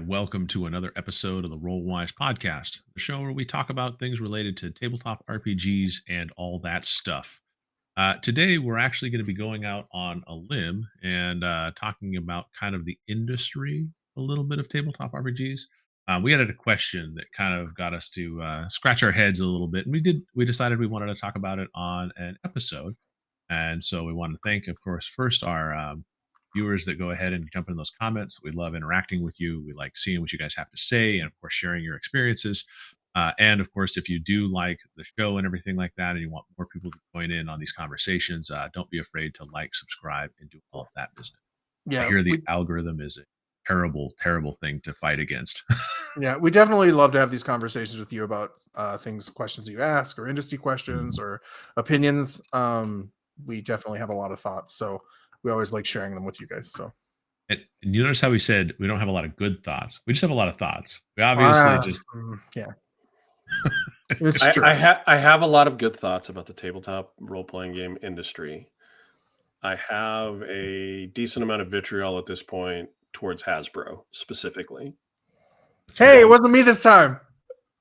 welcome to another episode of the Roll Wise podcast, the show where we talk about things related to tabletop RPGs and all that stuff. Today, we're actually going to be going out on a limb and talking about kind of the industry, a little bit of tabletop RPGs. We had a question that kind of got us to scratch our heads a little bit, and we decided we wanted to talk about it on an episode. And so we want to thank, of course, first our viewers that go ahead and jump in those comments. We love interacting with you. We like seeing what you guys have to say, and of course, sharing your experiences. And of course, if you do like the show and everything like that, and you want more people to join in on these conversations, don't be afraid to like, subscribe, and do all of that business. I Yeah, hear the algorithm is a terrible, terrible thing to fight against. we definitely love to have these conversations with you about questions that you ask, or industry questions, or opinions. We definitely have a lot of thoughts, so we always like sharing them with you guys. So, And you notice how we said we don't have a lot of good thoughts. We just have a lot of thoughts. We obviously just yeah, it's I, true. I have a lot of good thoughts about the tabletop role-playing game industry. I have a decent amount of vitriol at this point towards Hasbro specifically. Hey, it wasn't me this time.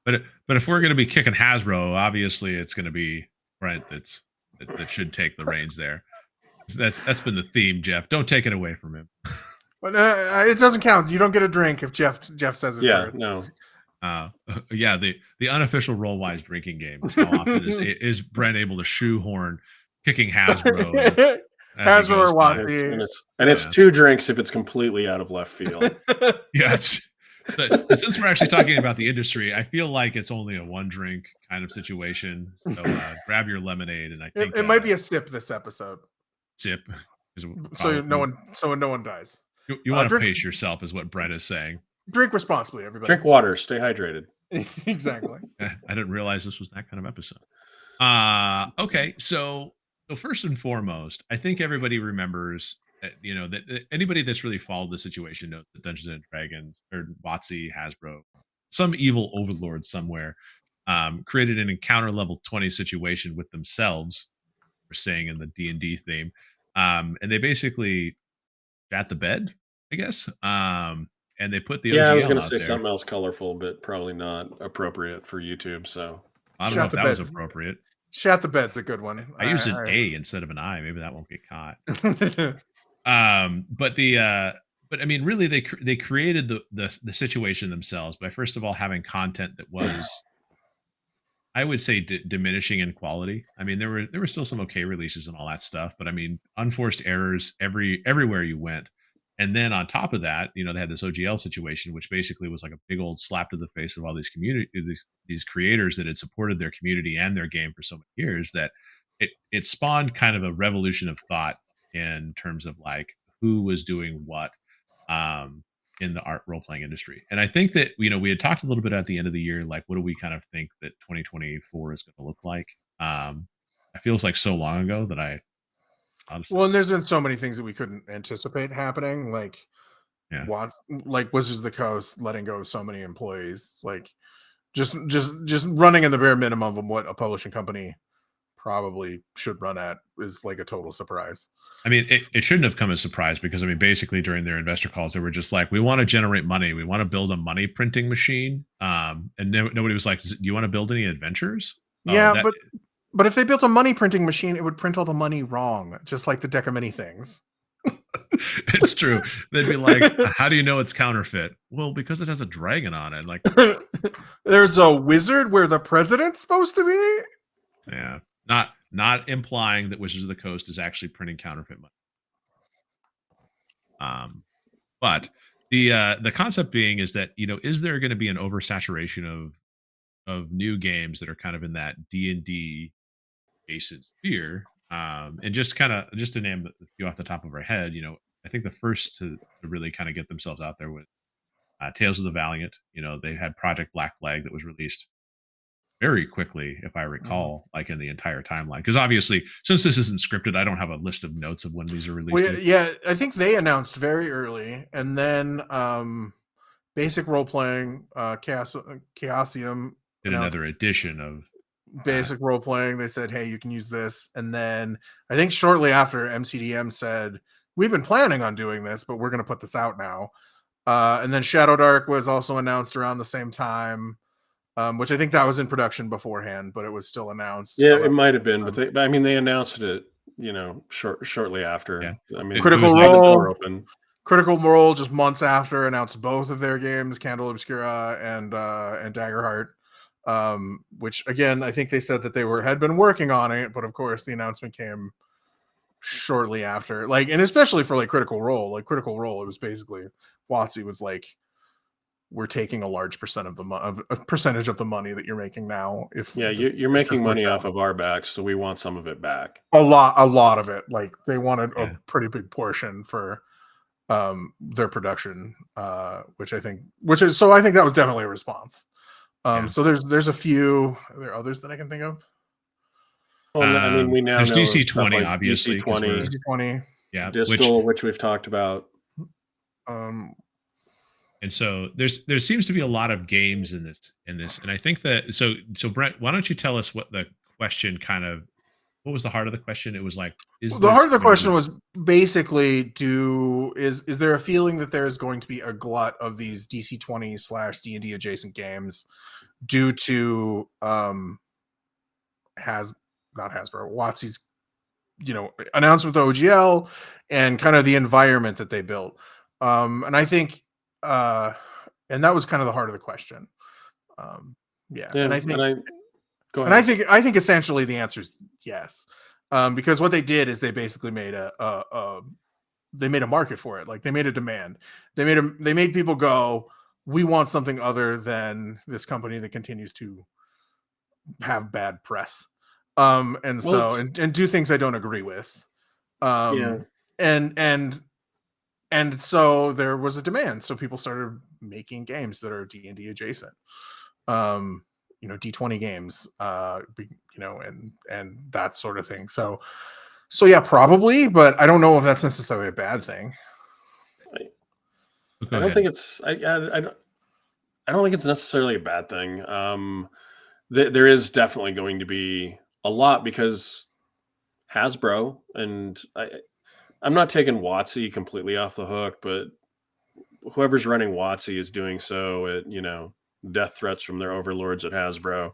But if we're going to be kicking Hasbro, obviously it's going to be Brent that should take the reins there. That's been the theme, Jeff. Don't take it away from him. But it doesn't count. You don't get a drink if Jeff says it. Yeah, first. no. Yeah, the unofficial Roll-Wise drinking game. How often is Brent able to shoehorn kicking Hasbro? Hasbro or Watsy. And it's 2 drinks if it's completely out of left field. Yeah, but since we're actually talking about the industry, I feel like it's only a 1 drink kind of situation. So grab your lemonade, and I think it might be a sip this episode. Sip, so no one dies. You want to pace yourself, is what Brett is saying. Drink responsibly, everybody. Drink water. Stay hydrated. Exactly. I didn't realize this was that kind of episode. Okay, so first and foremost, I think everybody remembers that, that anybody that's really followed the situation knows that Dungeons and Dragons or WotC, Hasbro, some evil overlord somewhere, created an encounter level 20 situation with themselves. We're saying in the D&D theme, and they basically shat the bed, I guess. And they put the OGL I was going to out say there. something else colorful, but probably not appropriate for YouTube. So I don't know if that was appropriate. Shat the bed's a good one. I used an A instead of an I. Maybe that won't get caught. But I mean, really, they created the situation themselves by, first of all, having content that was, I would say, diminishing in quality. I mean, there were still some okay releases and all that stuff, but I mean, unforced errors everywhere you went. And then on top of that, they had this OGL situation, which basically was like a big old slap to the face of all these these creators that had supported their community and their game for so many years, that it spawned kind of a revolution of thought in terms of like who was doing what in the art role-playing industry. And I think that, we had talked a little bit at the end of the year, like, what do we kind of think that 2024 is going to look like? It feels like so long ago that I honestly... Well, and there's been so many things that we couldn't anticipate happening, like Wizards of the Coast letting go of so many employees, like just running in the bare minimum of what a publishing company probably should run at is like a total surprise. I mean, it shouldn't have come as a surprise, because I mean, basically during their investor calls, they were just like, we want to generate money. We want to build a money printing machine. And nobody was like, do you want to build any adventures? Yeah, but if they built a money printing machine, it would print all the money wrong, just like the deck of many things. It's true. They'd be like, how do you know it's counterfeit? Well, because it has a dragon on it. Like, there's a wizard where the president's supposed to be. Yeah, not implying that Wizards of the Coast is actually printing counterfeit money. But the concept being is that, is there going to be an oversaturation of new games that are kind of in that D&D adjacent sphere? And just to name a few off the top of our head, I think the first to really kind of get themselves out there was Tales of the Valiant. They had Project Black Flag that was released very quickly, if I recall, like in the entire timeline. Because obviously, since this isn't scripted, I don't have a list of notes of when these are released. Well, yeah, I think they announced very early, and then Basic Role Playing, Chaosium did another edition of Basic Role Playing. They said, hey, you can use this. And then I think shortly after, MCDM said, we've been planning on doing this, but we're going to put this out now. And then Shadow Dark was also announced around the same time, which I think that was in production beforehand, but it was still announced. Yeah, it might have been, but I mean, they announced it, shortly after. Yeah. I mean, Critical they had the door Role, open. Critical Role, just months after, announced both of their games, Candle Obscura and Daggerheart. Which again, I think they said that they had been working on it, but of course the announcement came shortly after. Like, and especially for like Critical Role, it was basically WotC was like, we're taking a large percentage of the money that you're making now. You're making money off of our backs, so we want some of it back. A lot of it. Like they wanted a pretty big portion for their production, which I think that was definitely a response. So there's a few. Are there others that I can think of? Well, I mean, we now there's know DC20, like obviously. DC20, yeah, Distal, which we've talked about. And so there seems to be a lot of games in this, and I think that so Brent, why don't you tell us what the question what was the heart of the question? It was like, the heart of the question was basically, is there a feeling that there is going to be a glut of these DC20 / D&D adjacent games due to WotC's announcement with OGL and kind of the environment that they built, and I think and that was kind of the heart of the question. And I think essentially the answer is yes, because what they did is they basically made they made a market for it. Like they made a demand. They made people go, we want something other than this company that continues to have bad press, and do things I don't agree with. And so there was a demand, so people started making games that are D&D adjacent, D20 games, and that sort of thing. So yeah, probably, but I don't know if that's necessarily a bad thing. I don't think it's I don't think it's necessarily a bad thing. There is definitely going to be a lot, because Hasbro, and I'm not taking WotC completely off the hook, but whoever's running WotC is doing so at, death threats from their overlords at Hasbro,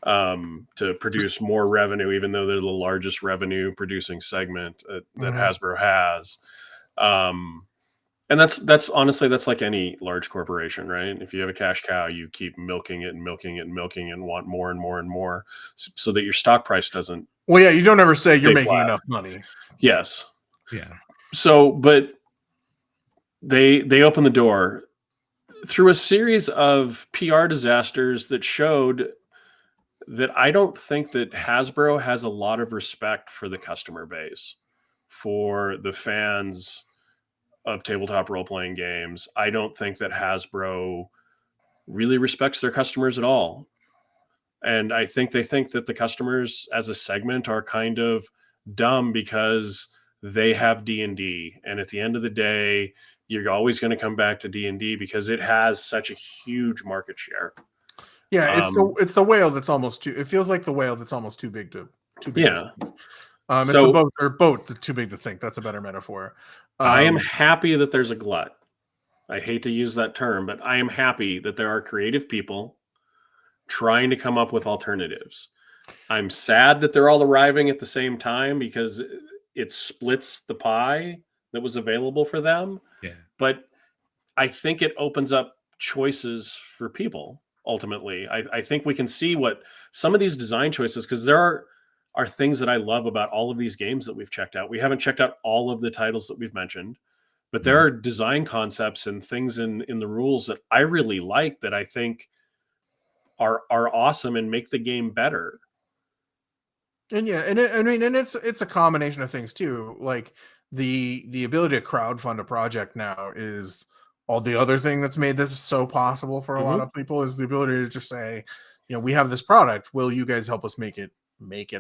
to produce more revenue, even though they're the largest revenue producing segment that Hasbro has. And that's honestly, that's like any large corporation, right? If you have a cash cow, you keep milking it and milking it and milking it and want more and more and more, so that your stock price doesn't. Well, yeah, you don't ever say you're making enough money. Yes. Yeah. So, but they opened the door through a series of PR disasters that showed that I don't think that Hasbro has a lot of respect for the customer base, for the fans of tabletop role-playing games. I don't think that Hasbro really respects their customers at all. And I think they think that the customers as a segment are kind of dumb because they have D&D. And at the end of the day, you're always going to come back to D&D because it has such a huge market share. Yeah, it's the whale that's almost too. It feels like the whale that's almost too big to sink. It's the boat that's too big to sink. That's a better metaphor. I am happy that there's a glut. I hate to use that term, but I am happy that there are creative people trying to come up with alternatives. I'm sad that they're all arriving at the same time, because it splits the pie that was available for them. Yeah. But I think it opens up choices for people. Ultimately, I think we can see what some of these design choices, because there are things that I love about all of these games that we've checked out. We haven't checked out all of the titles that we've mentioned, but there are design concepts and things in the rules that I really like, that I think are awesome and make the game better. And it's a combination of things too. Like the ability to crowdfund a project now is all the other thing that's made this so possible for a lot of people, is the ability to just say, we have this product. Will you guys help us make it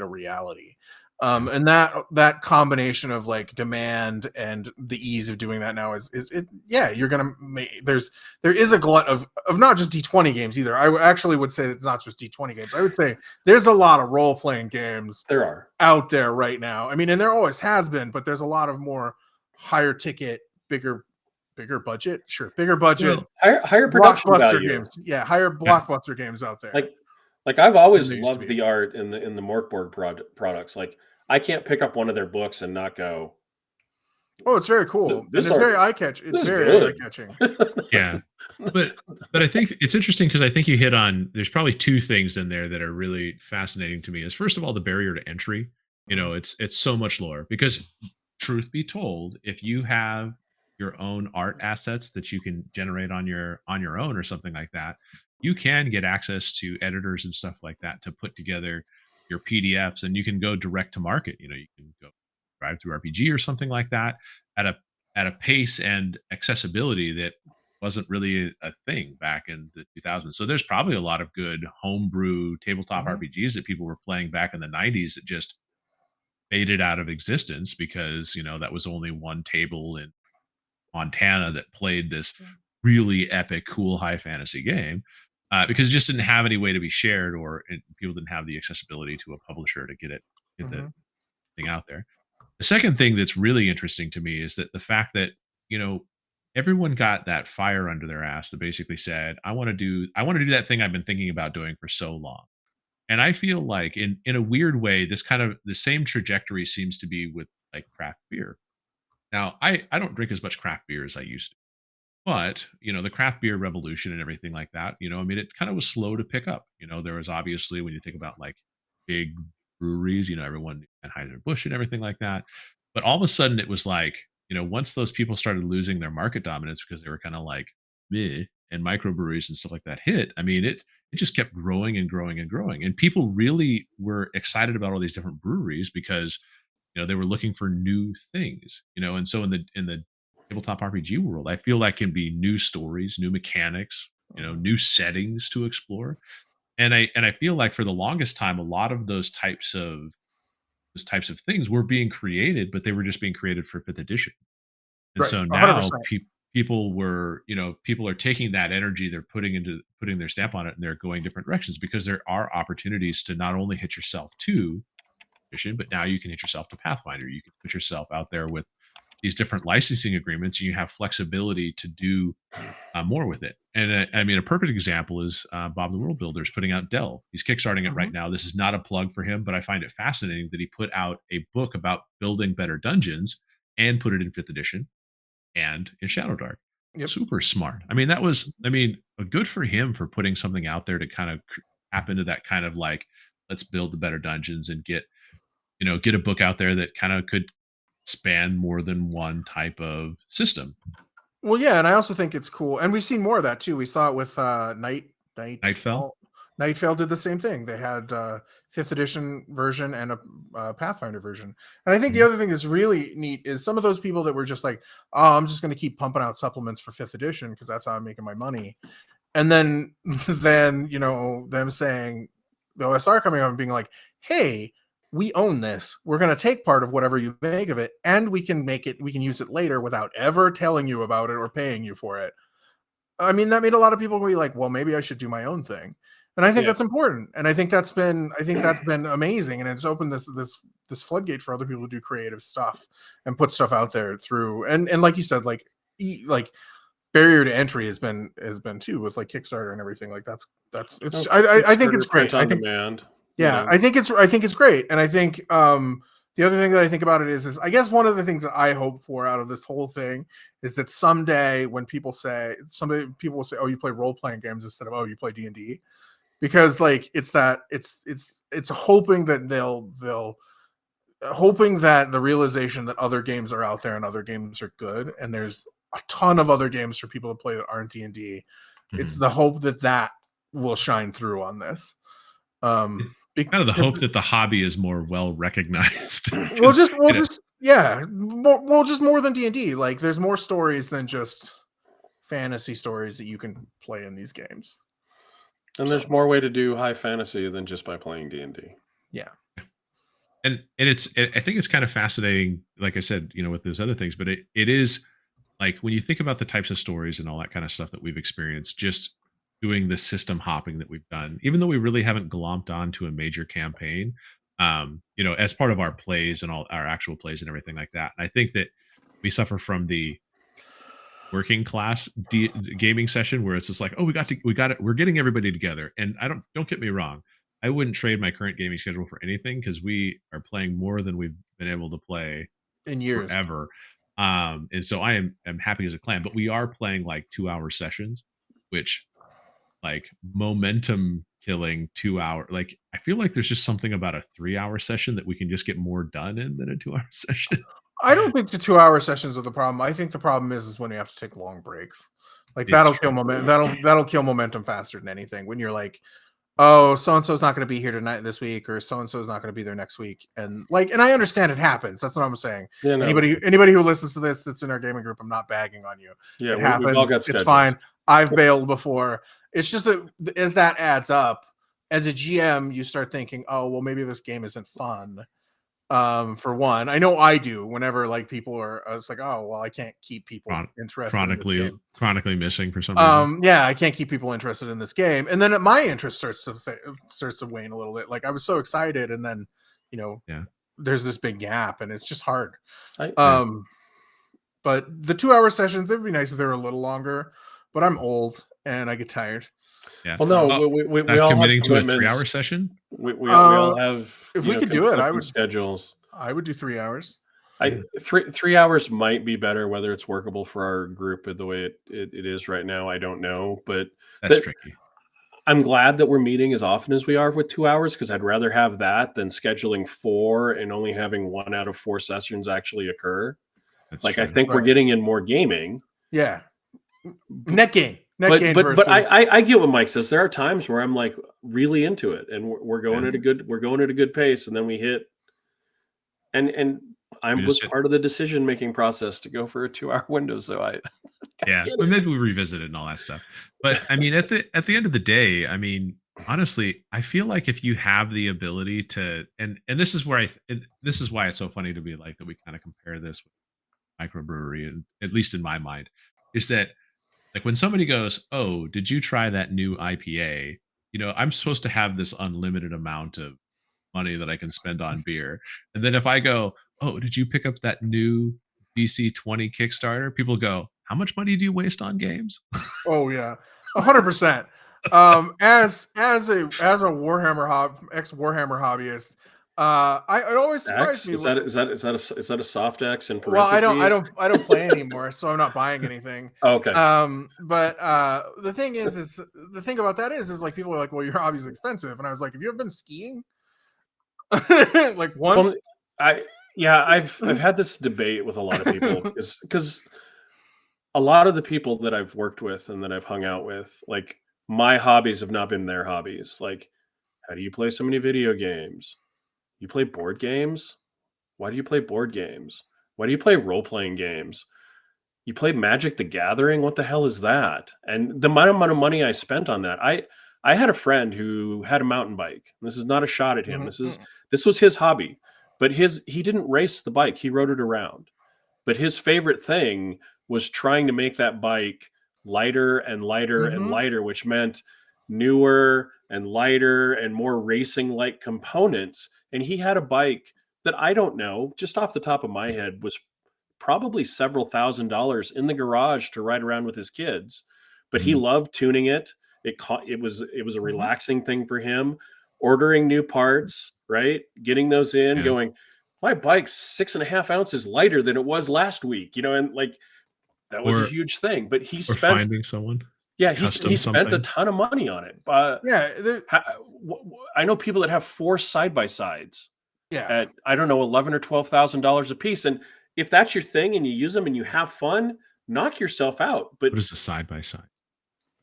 a reality? And that combination of like demand and the ease of doing that now is it. Yeah, you're gonna make there is a glut of not just D20 games either. I actually would say it's not just D20 games. I would say there's a lot of role playing games out there right now. I mean, and there always has been, but there's a lot of more higher ticket, bigger bigger budget, sure, bigger budget, higher production blockbuster value. games, higher blockbuster games out there. Like I've always there used to loved be. the art in the Morkborg products. Like I can't pick up one of their books and not go, oh, it's very cool. This and it's very art- eye-catching. It's this is very good. eye-catching. Yeah. But I think it's interesting because I think you hit on there's probably two things in there that are really fascinating to me. Is first of all the barrier to entry. You know, it's so much lower because truth be told, if you have your own art assets that you can generate on your own or something like that, you can get access to editors and stuff like that to put together your PDFs, and you can go direct to market. You know, you can go drive through RPG or something like that at a pace and accessibility that wasn't really a thing back in the 2000s. So there's probably a lot of good homebrew tabletop RPGs that people were playing back in the 90s that just faded out of existence because, you know, that was only one table in Montana that played this really epic, cool high fantasy game because it just didn't have any way to be shared, or people didn't have the accessibility to a publisher to get the thing out there. The second thing that's really interesting to me is that the fact that, you know, everyone got that fire under their ass that basically said, I want to do that thing I've been thinking about doing for so long. And I feel like in a weird way, this kind of the same trajectory seems to be with like craft beer. Now, I don't drink as much craft beer as I used to. But, you know, the craft beer revolution and everything like that, you know, I mean, it kind of was slow to pick up. You know, there was obviously when you think about like big breweries, you know, everyone and Anheuser-Busch and everything like that. But all of a sudden it was like, you know, once those people started losing their market dominance because they were kind of like meh, and microbreweries and stuff like that hit, I mean, it just kept growing and growing and growing. And people really were excited about all these different breweries because, you know, they were looking for new things, you know, and so in the tabletop RPG world, I feel like can be new stories, new mechanics, you know, new settings to explore. And I feel like for the longest time, a lot of those types of things were being created, but they were just being created for fifth edition. And Right, so now 100%. people were, you know, people are taking that energy, they're putting their stamp on it, and they're going different directions because there are opportunities to not only hit yourself to edition, but now you can hit yourself to Pathfinder. You can put yourself out there with these different licensing agreements, and you have flexibility to do more with it. And I mean, a perfect example is Bob the World Builder is putting out Dell. He's kickstarting it right now. This is not a plug for him, but I find it fascinating that he put out a book about building better dungeons and put it in fifth edition and in Shadow Dark. Yep. Super smart. I mean, that was, I mean, good for him for putting something out there to kind of tap into that kind of like, let's build the better dungeons and get, you know, get a book out there that kind of could span more than one type of system. Well, yeah, and I also think it's cool, and we've seen more of that too. We saw it with Nightfell. Nightfell did the same thing. They had fifth edition version and a Pathfinder version. And I think the other thing that's really neat is some of those people that were just like, "Oh, I'm just going to keep pumping out supplements for fifth edition because that's how I'm making my money." And then, then you know, them saying the OSR coming up and being like, "Hey, we own this. We're going to take part of whatever you make of it, and we can use it later without ever telling you about it or paying you for it." I mean, that made a lot of people be like, well, maybe I should do my own thing. And I think that's important. And I think that's been amazing. And it's opened this floodgate for other people to do creative stuff and put stuff out there through. And like you said, like barrier to entry has been too with like Kickstarter and everything. Like I think it's great. I think demand. Yeah, I think it's great, and I think the other thing that I think about it is I guess one of the things that I hope for out of this whole thing is that someday when people will say, "Oh, you play role playing games," instead of "Oh, you play D&D," because like it's hoping that they'll hoping that the realization that other games are out there and other games are good, and there's a ton of other games for people to play that aren't D&D. It's the hope that will shine through on this. Kind of the hope that the hobby is more well recognized. just more than D&D. Like there's more stories than just fantasy stories that you can play in these games. And there's more way to do high fantasy than just by playing D&D. Yeah. And I think it's kind of fascinating, like I said, you know, with those other things, but it is like when you think about the types of stories and all that kind of stuff that we've experienced, just doing the system hopping that we've done, even though we really haven't glomped on to a major campaign, you know, as part of our plays and all our actual plays and everything like that. And I think that we suffer from the working class gaming session where it's just like, oh, we got it, we're getting everybody together. And don't get me wrong, I wouldn't trade my current gaming schedule for anything because we are playing more than we've been able to play in years. forever. And so am happy as a clan, but we are playing like 2 hour sessions, which like momentum killing 2 hour. Like I feel like there's just something about a 3 hour session that we can just get more done in than a 2 hour session. I don't think the 2 hour sessions are the problem. I think the problem is when you have to take long breaks. Like It's that'll kill true. momentum. That'll kill momentum faster than anything. When you're like, oh, so and so's not going to be here tonight this week, or so and so's not going to be there next week, and I understand it happens. That's what I'm saying. Yeah, no. Anybody who listens to this that's in our gaming group, I'm not bagging on you. Yeah, it happens. We've all got it's schedules. fine. I've bailed before. It's just that as that adds up, as a GM, you start thinking, oh, well, maybe this game isn't fun. For one, I know I do whenever like people are, it's like, oh, well, I can't keep people interested chronically missing for some reason. Yeah, I can't keep people interested in this game, and then my interest starts to wane a little bit. Like I was so excited, and then there's this big gap, and it's just hard. But the 2 hour sessions, they'd be nice if they were a little longer, but I'm old and I get tired. Yeah. Well, no, we all committing have to a 3 hour session. We all have. If we could do it, I would schedules. I would do 3 hours. 3 hours might be better. Whether it's workable for our group the way it is right now, I don't know. But that's tricky. I'm glad that we're meeting as often as we are with 2 hours because I'd rather have that than scheduling 4 and only having 1 out of 4 sessions actually occur. That's like true. I think we're getting in more gaming. Yeah, net gain. But I get what Mike says. There are times where I'm like really into it, and we're going at a good pace, and then we hit, and I was part of the decision making process to go for a 2 hour window. So but maybe we revisit it and all that stuff. But I mean, at the end of the day, I mean, honestly, I feel like if you have the ability to, and this is where this is why it's so funny to be like that we kind of compare this with microbrewery, and at least in my mind, is that. Like when somebody goes, "Oh, did you try that new IPA?" I'm supposed to have this unlimited amount of money that I can spend on beer. And then if I go, "Oh, did you pick up that new DC-20 Kickstarter?" People go, "How much money do you waste on games?" Oh yeah, 100%. As a Warhammer ex Warhammer hobbyist, it always surprised me. Is that a soft X in parentheses? Well, I don't play anymore, so I'm not buying anything. Okay. But the thing is the thing about that is like people are like, well, your hobby's expensive, and I was like, have you ever been skiing? Like once? I've had this debate with a lot of people because a lot of the people that I've worked with and that I've hung out with, like my hobbies have not been their hobbies. Like, how do you play so many video games? You play board games? Why do you play board games? Why do you play role-playing games? You play Magic the Gathering? What the hell is that? And the amount of money I spent on that. I had a friend who had a mountain bike. This is not a shot at him. This was his hobby. But he didn't race the bike. He rode it around. But his favorite thing was trying to make that bike lighter and lighter and lighter, which meant newer and lighter and more racing-like components. And he had a bike that I don't know, just off the top of my head, was probably several $1,000s in the garage to ride around with his kids. But he loved tuning it. It was a relaxing thing for him. Ordering new parts, right? Getting those in, going, my bike's 6.5 ounces lighter than it was last week, and like that was a huge thing. But he spent finding someone. Yeah, he spent a ton of money on it. I know people that have 4 side-by-sides. Yeah, at I don't know, $11,000 or $12,000 a piece. And if that's your thing and you use them and you have fun, knock yourself out. But what is a side-by-side?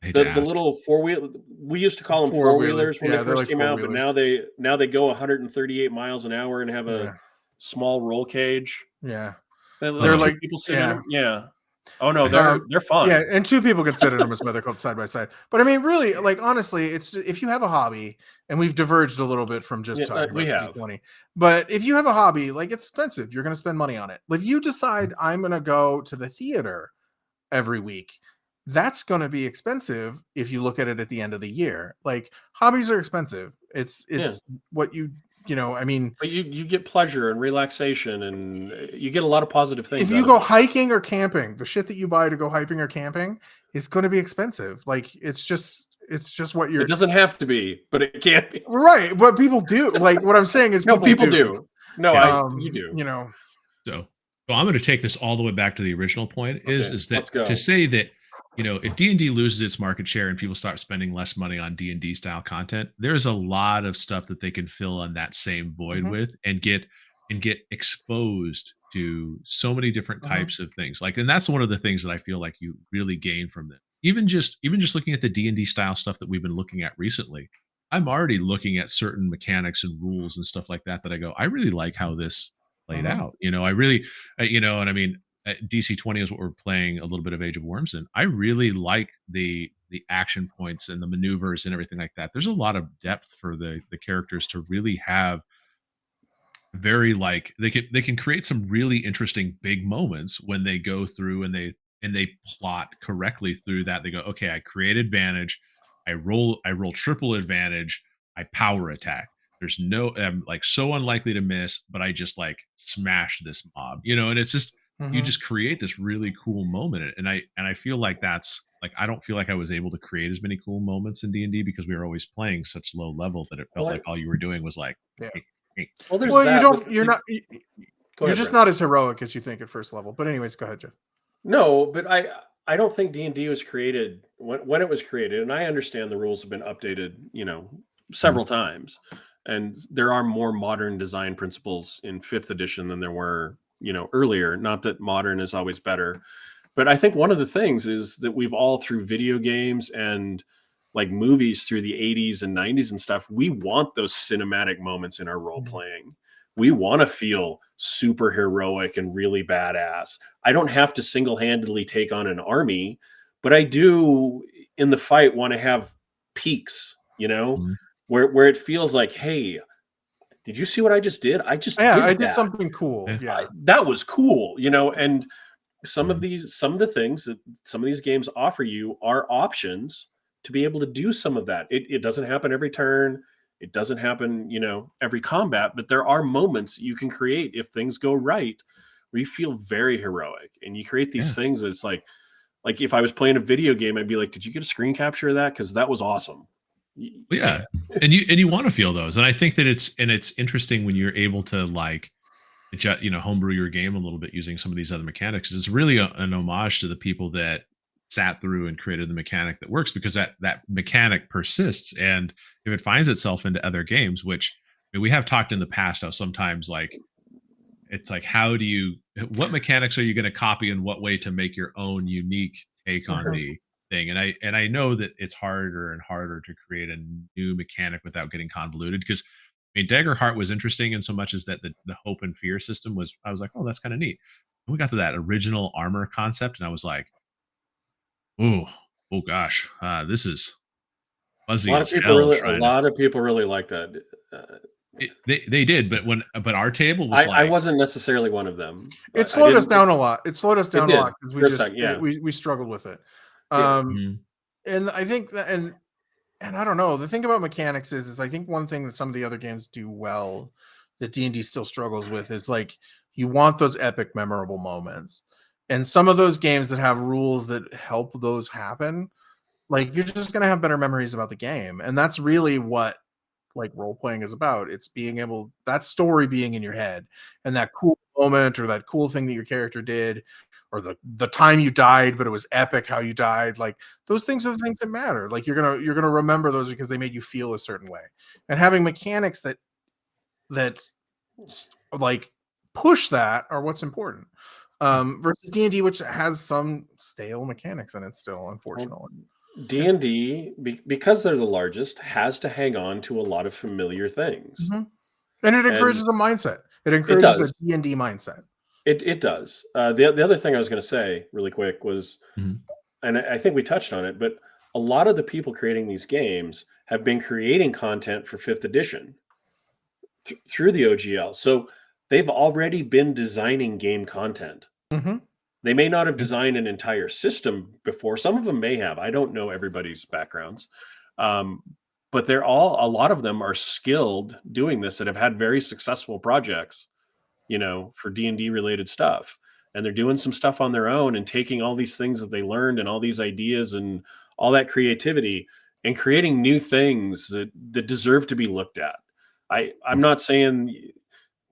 The little 4-wheel, we used to call them four-wheelers when they first came out, but now they go 138 miles an hour and have a small roll cage. Yeah, they're like people sitting in them. Yeah. Oh no, they're fun. Yeah, and 2 people consider them as what they're called side by side. But I mean, really, like honestly, it's if you have a hobby, and we've diverged a little bit from just talking about D20. But if you have a hobby, like it's expensive, you're going to spend money on it. If you decide I'm going to go to the theater every week, that's going to be expensive if you look at it at the end of the year. Like hobbies are expensive. It's what you I mean, but you get pleasure and relaxation, and you get a lot of positive things. If you go hiking or camping, the shit that you buy to go hiking or camping is going to be expensive. Like it's just what you're. It doesn't have to be, but it can be. Right, but people do. Like what I'm saying is, No, people do. do. No, Yeah. you do. So I'm going to take this all the way back to the original point. Okay, Is that let's go. to say that if D&D loses its market share and people start spending less money on D&D style content, there's a lot of stuff that they can fill on that same void with and get exposed to so many different types of things. Like, and that's one of the things that I feel like you really gain from it. Even just looking at the D&D style stuff that we've been looking at recently, I'm already looking at certain mechanics and rules and stuff like that I go, I really like how this played out. I really, and I mean, DC 20 is what we're playing a little bit of Age of Worms in. I really like the action points and the maneuvers and everything like that. There's a lot of depth for the characters to really have very like they can create some really interesting big moments when they go through and they plot correctly through that. They go, okay, I create advantage, I roll triple advantage, I power attack. There's no I'm like so unlikely to miss, but I just like smash this mob, and it's just you just create this really cool moment. And I feel like that's like I don't feel like I was able to create as many cool moments in D&D because we were always playing such low level that it felt like all you were doing was like well, there's well, that, you're just not as heroic as you think at first level. But anyways, go ahead, Jeff. No, but I don't think D&D was created when it was created, and I understand the rules have been updated, several times, and there are more modern design principles in 5th edition than there were, earlier. Not that modern is always better, but I think one of the things is that we've all through video games and like movies through the 80s and 90s and stuff, we want those cinematic moments in our role playing. We want to feel super heroic and really badass. I don't have to single-handedly take on an army, but I do in the fight want to have peaks, where it feels like, hey, did you see what I just did? I did something cool. Yeah. That was cool, and some of the things that some of these games offer you are options to be able to do some of that. It doesn't happen every turn. It doesn't happen, every combat, but there are moments you can create if things go right where you feel very heroic and you create these things that's like if I was playing a video game, I'd be like, did you get a screen capture of that? Because that was awesome. Yeah. And you want to feel those. And I think that it's interesting when you're able to like homebrew your game a little bit using some of these other mechanics. It's really an homage to the people that sat through and created the mechanic that works, because that mechanic persists, and if it finds itself into other games, which we have talked in the past how sometimes like it's like what mechanics are you going to copy in what way to make your own unique take on the thing. And I know that it's harder and harder to create a new mechanic without getting convoluted, because I mean, Daggerheart was interesting in so much as that the hope and fear system was, I was like, oh, that's kind of neat. And we got to that original armor concept, and I was like, oh gosh, this is fuzzy as hell. A lot of people really like that. They did, but our table was I wasn't necessarily one of them. It slowed us down a lot. It slowed us down a lot because we struggled with it. And I think that, and I don't know, the thing about mechanics is I think one thing that some of the other games do well that D&D still struggles with is like you want those epic, memorable moments. And some of those games that have rules that help those happen, like you're just going to have better memories about the game. And that's really what like role playing is about. It's being able, that story being in your head and that cool moment or that cool thing that your character did, or the time you died, but it was epic how you died. Like those things are the things that matter. Like you're going to remember those because they made you feel a certain way. And having mechanics that like push that are what's important. Versus D&D, which has some stale mechanics in it still, unfortunately. D&D, because they're the largest, has to hang on to a lot of familiar things. And it encourages a mindset. It encourages a D&D mindset. It does. The other thing I was going to say really quick was, and I think we touched on it, but a lot of the people creating these games have been creating content for 5th edition through the OGL. So they've already been designing game content. They may not have designed an entire system before. Some of them may have. I don't know everybody's backgrounds. But but a lot of them are skilled doing this that have had very successful projects, for D&D related stuff. And they're doing some stuff on their own and taking all these things that they learned and all these ideas and all that creativity and creating new things that deserve to be looked at. I'm not saying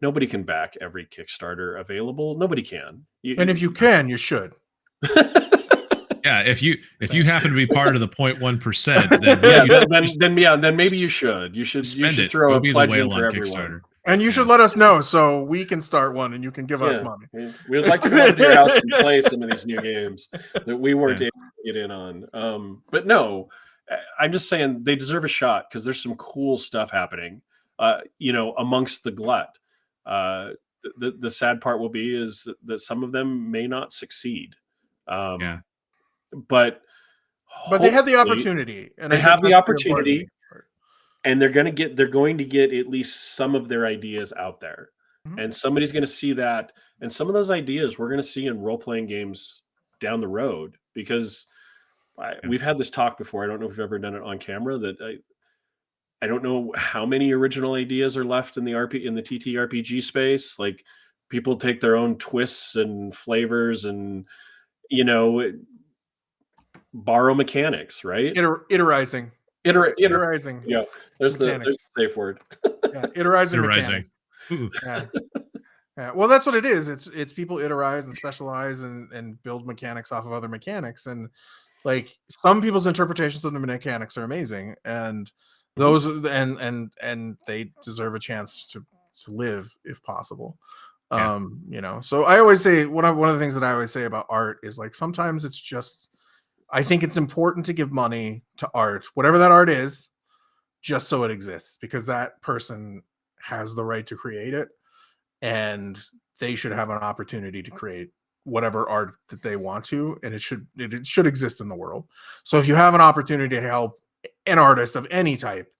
nobody can back every Kickstarter available. Nobody can. And if you can, you should. Yeah, if you happen to be part of the 0.1%, then maybe you should. You should throw a pledge in for everyone. And you should let us know so we can start one and you can give us money. We would like to come over to your house and play some of these new games that we weren't able to get in on. But no, I'm just saying they deserve a shot because there's some cool stuff happening, amongst the glut. The sad part will be is that some of them may not succeed. But they have the opportunity, and they have the opportunity, and they're going to get at least some of their ideas out there, and somebody's going to see that, and some of those ideas we're going to see in role-playing games down the road, because we've had this talk before. I don't know if we've ever done it on camera. That I don't know how many original ideas are left in the TTRPG space. Like, people take their own twists and flavors, and borrow mechanics, right? Iterizing. Iterizing. Yeah, there's the safe word. Iterizing. Yeah. Well, that's what it is. It's people iterize and specialize and build mechanics off of other mechanics, and like some people's interpretations of the mechanics are amazing, and those and they deserve a chance to live if possible. So I always say one of the things that I always say about art is, like, sometimes it's just, I think it's important to give money to art, whatever that art is, just so it exists, because that person has the right to create it, and they should have an opportunity to create whatever art that they want to, and it should exist in the world. So if you have an opportunity to help an artist of any type,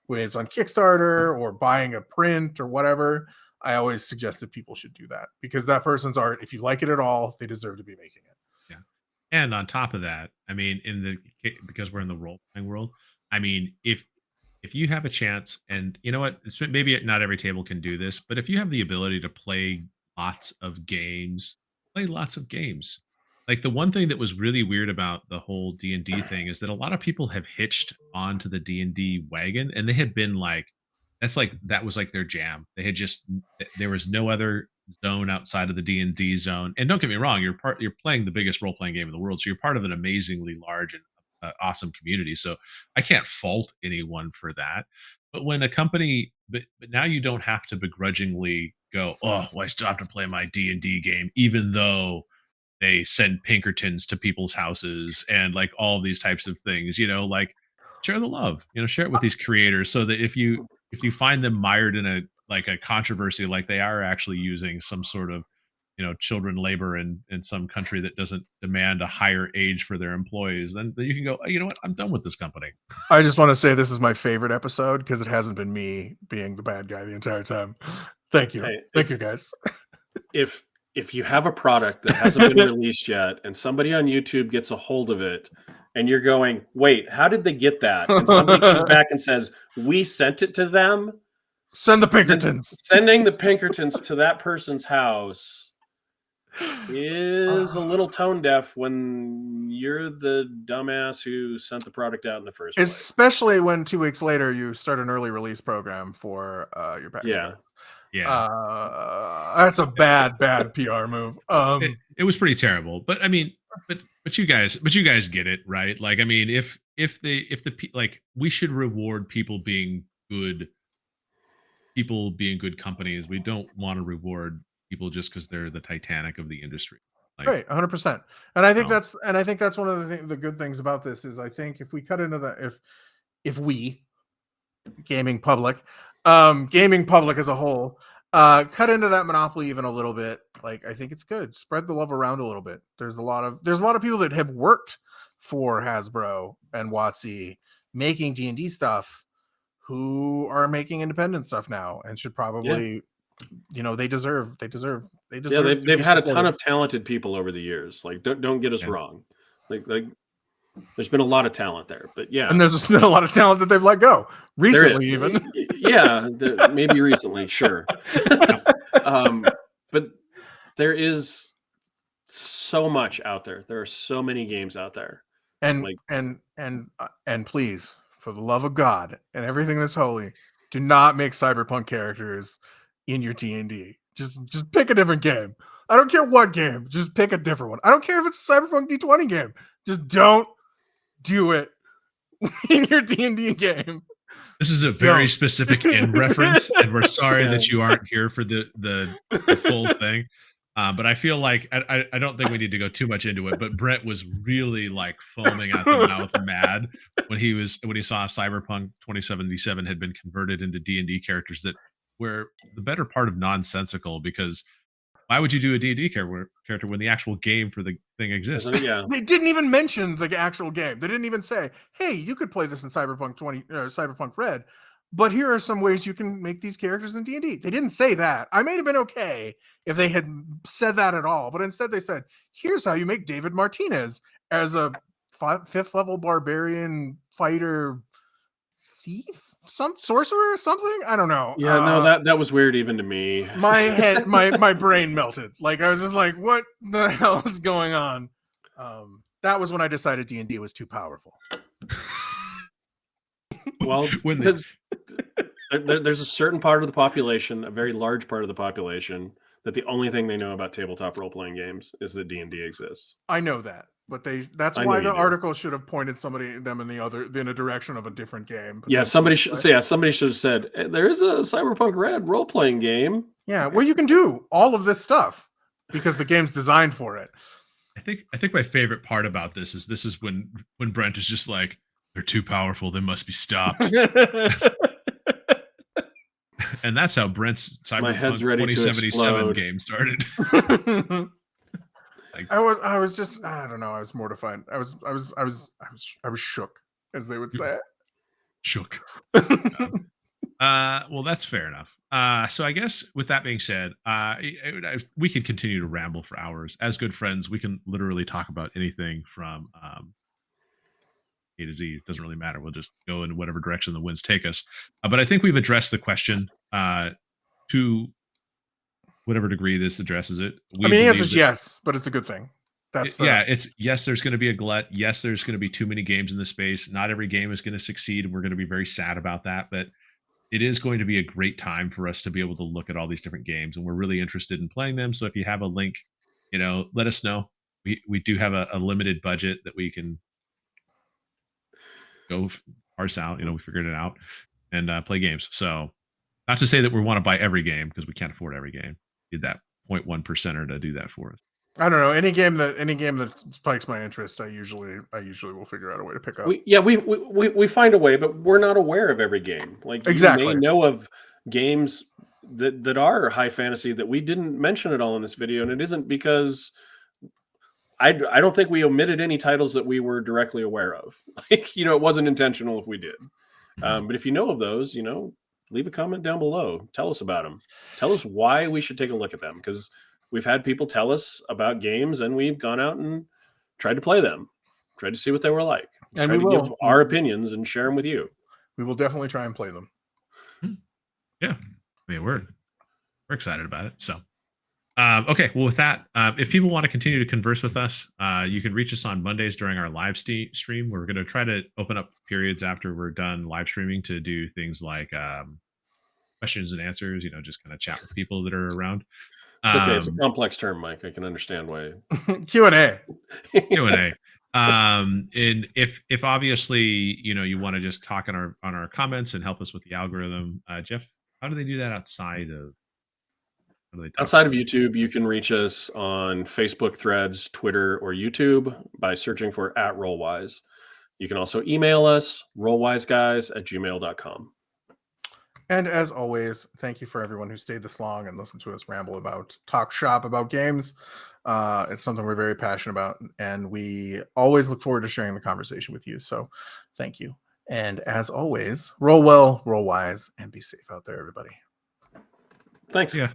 whether it's on Kickstarter or buying a print or whatever, I always suggest that people should do that, because that person's art, if you like it at all, they deserve to be making it. Yeah. And on top of that, I mean, because we're in the role-playing world, I mean, if you have a chance, and you know what, maybe not every table can do this, but if you have the ability to play lots of games, play lots of games. Like, the one thing that was really weird about the whole D&D thing is that a lot of people have hitched onto the D&D wagon, and they had been like, that was like their jam. They had there was no other zone outside of the D&D zone. And don't get me wrong, you're playing the biggest role-playing game in the world, so you're part of an amazingly large and awesome community. So I can't fault anyone for that. But when a company, but now you don't have to begrudgingly go, oh, well, I still have to play my D&D game, even though they send Pinkertons to people's houses and like all of these types of things, like, share the love, share it with these creators, so that if you find them mired in a controversy, like they are actually using some sort of, children labor in some country that doesn't demand a higher age for their employees, then you can go, oh, you know what, I'm done with this company. I just want to say this is my favorite episode because it hasn't been me being the bad guy the entire time. Thank you. Thank you, guys. If you have a product that hasn't been released yet and somebody on YouTube gets a hold of it and you're going, wait, how did they get that? And somebody comes back and says, we sent it to them. Send the Pinkertons. Sending the Pinkertons to that person's house is a little tone deaf when you're the dumbass who sent the product out in the first place. Especially when 2 weeks later you start an early release program for your backstory. That's a bad PR move. It was pretty terrible, but I mean, but you guys get it, right? Like, I mean, if we should reward people being good companies. We don't want to reward people just because they're the Titanic of the industry. Right, 100%. And I think that's one of the good things about this is, I think if we cut into the if we gaming public as a whole cut into that monopoly even a little bit, like, I think it's good. Spread the love around a little bit. There's a lot of people that have worked for Hasbro and WotC making D&D stuff who are making independent stuff now and should probably they deserve they've had a ton of talented people over the years. Like, don't get us wrong. Like There's been a lot of talent there, but yeah. And there's been a lot of talent that they've let go recently, even. Yeah, maybe recently, sure. But there is so much out there. There are so many games out there. And please, for the love of God and everything that's holy, do not make cyberpunk characters in your D&D. Just pick a different game. I don't care what game. Just pick a different one. I don't care if it's a cyberpunk D20 game. Just don't do it in your D&D game. This is a very specific in reference, and we're sorry that you aren't here for the full thing. But I feel like I don't think we need to go too much into it. But Brett was really like foaming at the mouth, mad when he saw Cyberpunk 2077 had been converted into D&D characters that were the better part of nonsensical. Because why would you do a D&D character when the actual game for the thing exists? Yeah. They didn't even mention the actual game. They didn't even say, "Hey, you could play this in Cyberpunk Red, but here are some ways you can make these characters in D&D." They didn't say that. I may have been okay if they had said that at all, but instead they said, "Here's how you make David Martinez as a 5th level barbarian fighter thief, some sorcerer or something." I don't know. Yeah, no, that was weird even to me. My head, my brain melted. Like, I was just like, "What the hell is going on?" That was when I decided D&D was too powerful. Well, because there's a certain part of the population, a very large part of the population, that the only thing they know about tabletop role-playing games is that D&D exists. I know that, but that's why the article should have pointed them in a direction of a different game. Yeah, somebody should have said there is a Cyberpunk Red role-playing game. Yeah, where you can do all of this stuff because the game's designed for it. I think my favorite part about this is when Brent is just like, "They're too powerful. They must be stopped." And that's how Brent's Cyberpunk 2077 game started. I was just, I don't know. I was mortified. I was shook, as they would say. Shook. Well, that's fair enough. So I guess with that being said, we could continue to ramble for hours. As good friends, we can literally talk about anything from A to Z. It doesn't really matter. We'll just go in whatever direction the winds take us. But I think we've addressed the question to whatever degree this addresses it. The answer is yes, but it's a good thing. It's yes, there's going to be a glut. Yes, there's going to be too many games in the space. Not every game is going to succeed. We're going to be very sad about that, but it is going to be a great time for us to be able to look at all these different games, and we're really interested in playing them. So if you have a link, let us know. We do have a limited budget that we can go parse out. We figured it out and play games. So not to say that we want to buy every game, because we can't afford every game. Need that 0.1%er to do that for us. I don't know, any game that spikes my interest, I usually will figure out a way to pick up. We find a way, but we're not aware of every game. Like, exactly, you may know of games that are high fantasy that we didn't mention at all in this video, and it isn't because I don't think we omitted any titles that we were directly aware of. Like, it wasn't intentional if we did. But if you know of those, leave a comment down below. Tell us about them. Tell us why we should take a look at them, because we've had people tell us about games and we've gone out and tried to play them, tried to see what they were like, and we will give our opinions and share them with you. We will definitely try and play them. Yeah, we're excited about it. So, okay. Well, with that, if people want to continue to converse with us, you can reach us on Mondays during our live stream. We're going to try to open up periods after we're done live streaming to do things like questions and answers. Just kind of chat with people that are around. Okay, it's a complex term, Mike. I can understand why. Q&A. And if obviously you want to just talk on our comments and help us with the algorithm, Jeff, how do they do that outside of? Outside of YouTube, you can reach us on Facebook, Threads, Twitter, or YouTube by searching for @Rollwise. You can also email us, rollwiseguys@gmail.com. And as always, thank you for everyone who stayed this long and listened to us talk shop about games. It's something we're very passionate about, and we always look forward to sharing the conversation with you. So thank you. And as always, roll well, roll wise, and be safe out there, everybody. Thanks. Yeah.